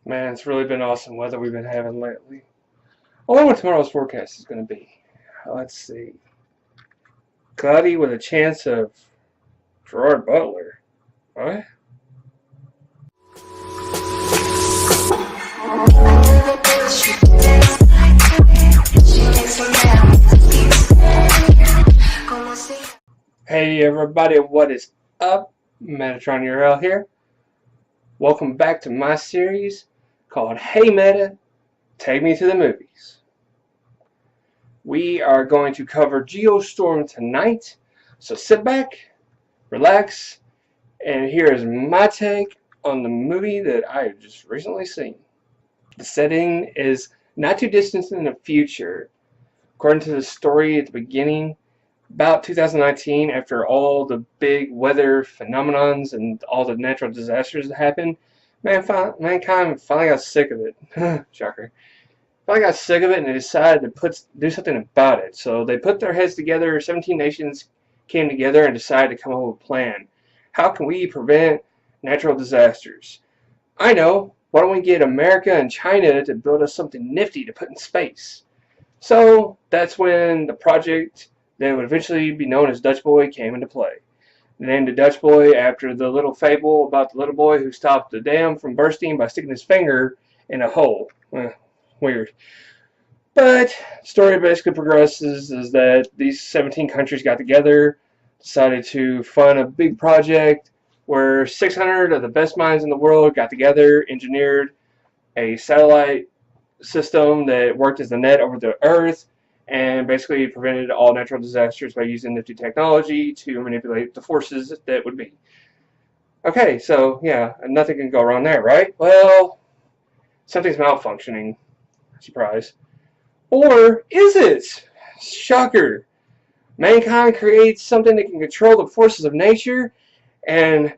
Man, it's really been awesome weather we've been having lately. I wonder what tomorrow's forecast is going to be. Let's see. Cloudy with a chance of Gerard Butler. What? Hey everybody, what is up? Metatron Uriel here. Welcome back to my series called Hey Meta, Take Me to the Movies. We are going to cover Geostorm tonight, so sit back, relax, and here is my take on the movie that I have just recently seen. The setting is not too distant in the future. According to the story at the beginning, about 2019, after all the big weather phenomenons and all the natural disasters that happened, mankind finally got sick of it. Shocker. Finally got sick of it and they decided to do something about it. So they put their heads together, 17 nations came together and decided to come up with a plan. How can we prevent natural disasters? I know. Why don't we get America and China to build us something nifty to put in space? So that's when the project that would eventually be known as Dutch Boy came into play. They named the Dutch Boy after the little fable about the little boy who stopped the dam from bursting by sticking his finger in a hole. Weird. But the story basically progresses is that these 17 countries got together, decided to fund a big project where 600 of the best minds in the world got together, engineered a satellite system that worked as the net over the Earth, and basically prevented all natural disasters by using nifty technology to manipulate the forces that would be. Okay, so yeah, nothing can go wrong there, right? Well, something's malfunctioning. Surprise. Or is it? Shocker. Mankind creates something that can control the forces of nature, and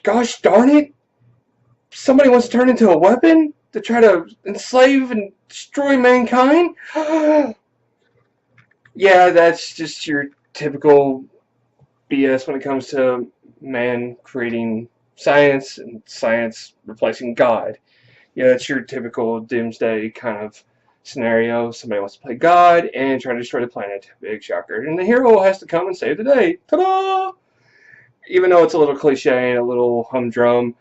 gosh darn it, somebody wants to turn into a weapon to try to enslave and destroy mankind? Yeah, that's just your typical BS when it comes to man creating science and science replacing God. Yeah, that's your typical doomsday kind of scenario. Somebody wants to play God and try to destroy the planet. Big shocker. And the hero has to come and save the day. Ta-da! Even though it's a little cliche and a little humdrum,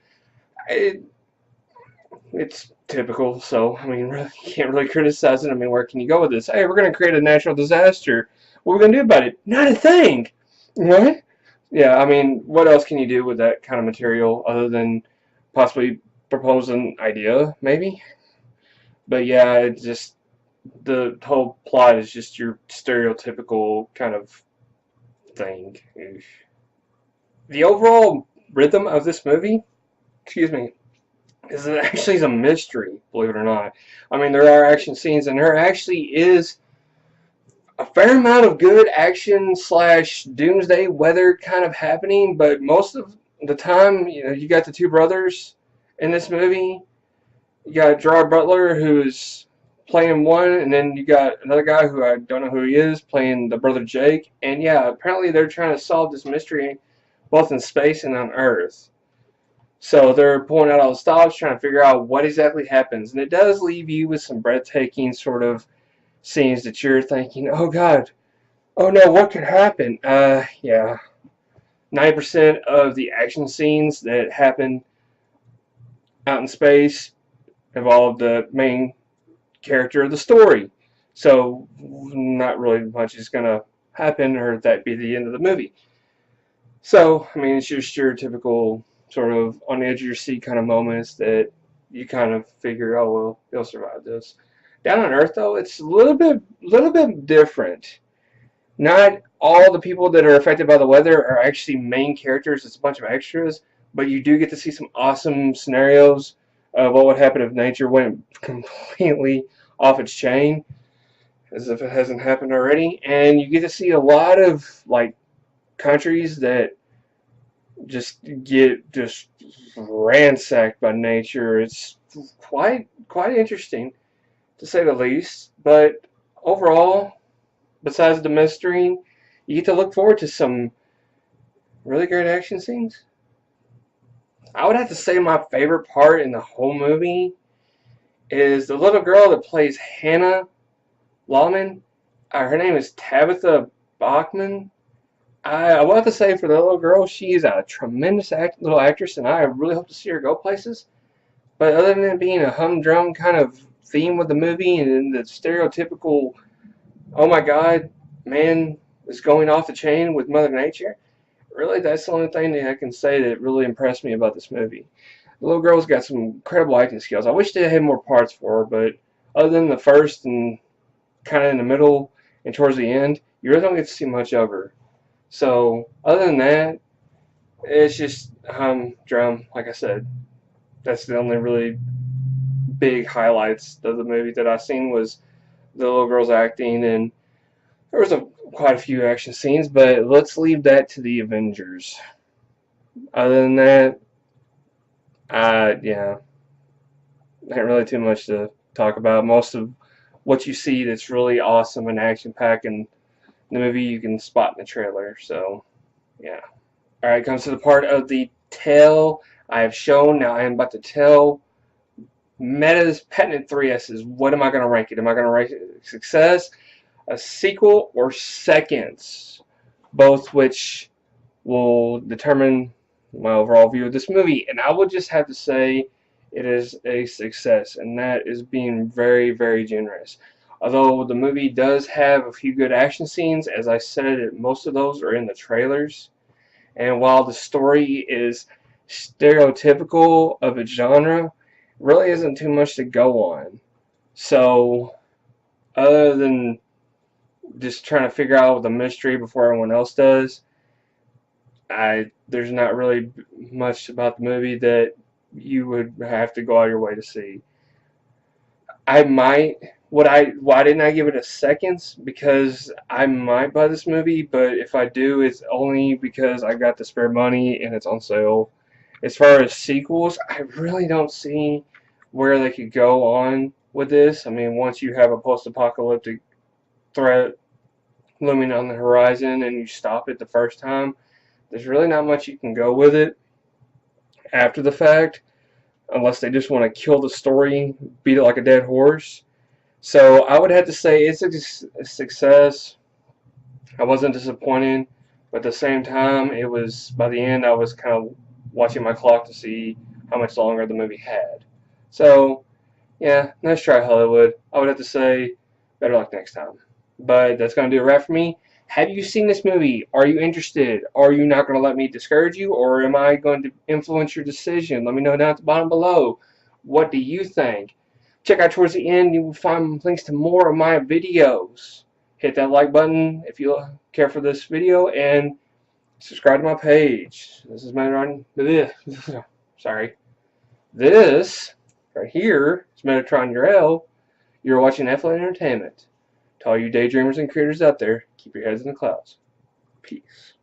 it's typical, so, I mean, really, you can't really criticize it. I mean, where can you go with this? Hey, we're going to create a natural disaster. What are we going to do about it? Not a thing! What? Yeah, I mean, what else can you do with that kind of material other than possibly propose an idea, maybe? But yeah, it's just, the whole plot is just your stereotypical kind of thing. The overall rhythm of this movie, excuse me, is it actually is a mystery, believe it or not. I mean, there are action scenes, and there actually is a fair amount of good action slash doomsday weather kind of happening, but most of the time, you know, you got the two brothers in this movie. You got Gerard Butler, who's playing one, and then you got another guy who I don't know who he is, playing the brother Jake. And yeah, apparently they're trying to solve this mystery both in space and on Earth. So they're pulling out all the stops, trying to figure out what exactly happens. And it does leave you with some breathtaking sort of scenes that you're thinking, oh God, oh no, what could happen? Yeah. 90% of the action scenes that happen out in space involve the main character of the story. So not really much is going to happen, or that be the end of the movie. So, I mean, it's just your typical sort of on the edge of your seat kind of moments that you kind of figure, oh well, he'll survive this. Down on Earth, though, it's a little bit different. Not all the people that are affected by the weather are actually main characters. It's a bunch of extras, but you do get to see some awesome scenarios of what would happen if nature went completely off its chain, as if it hasn't happened already. And you get to see a lot of like countries that get just ransacked by nature. It's quite interesting, to say the least. But overall, besides the mystery, you get to look forward to some really great action scenes. I would have to say my favorite part in the whole movie is the little girl that plays Hannah Lawman. Her name is Tabitha Bachman. I will have to say for the little girl, she is a tremendous little actress, and I really hope to see her go places. But other than it being a humdrum kind of theme with the movie and the stereotypical, oh my God, man is going off the chain with Mother Nature, really that's the only thing that I can say that really impressed me about this movie. The little girl's got some incredible acting skills. I wish they had more parts for her, but other than the first and kind of in the middle and towards the end, you really don't get to see much of her. So other than that, it's just humdrum. Like I said, that's the only really big highlights of the movie that I seen was the little girl's acting, and there was quite a few action scenes. But let's leave that to the Avengers. Other than that, yeah, not really too much to talk about. Most of what you see that's really awesome and action packed in the movie you can spot in the trailer. So yeah. All right, comes to the part of the tale I have shown. Now I am about to tell Meta's patented 3S's. What am I going to rank it? Am I going to rank it success, a sequel, or seconds? Both which will determine my overall view of this movie. And I would just have to say it is a success, and that is being very, very generous. Although the movie does have a few good action scenes, as I said, most of those are in the trailers. And while the story is stereotypical of its genre, really isn't too much to go on. So, other than just trying to figure out the mystery before everyone else does, there's not really much about the movie that you would have to go out of your way to see. Why didn't I give it a seconds? Because I might buy this movie, but if I do, it's only because I got the spare money and it's on sale. As far as sequels, I really don't see where they could go on with this. I mean, once you have a post-apocalyptic threat looming on the horizon and you stop it the first time, there's really not much you can go with it after the fact, unless they just want to kill the story, beat it like a dead horse. So I would have to say it's a success. I wasn't disappointed, but at the same time, it was, by the end, I was kind of watching my clock to see how much longer the movie had. So, yeah, nice try, Hollywood. I would have to say, better luck next time. But that's going to do a wrap for me. Have you seen this movie? Are you interested? Are you not going to let me discourage you? Or am I going to influence your decision? Let me know down at the bottom below. What do you think? Check out towards the end. You will find links to more of my videos. Hit that like button if you care for this video. And subscribe to my page. This is Metatron. Sorry. This right here is Metatron Uriel. You're watching F-Lane Entertainment. To all you daydreamers and creators out there, keep your heads in the clouds. Peace.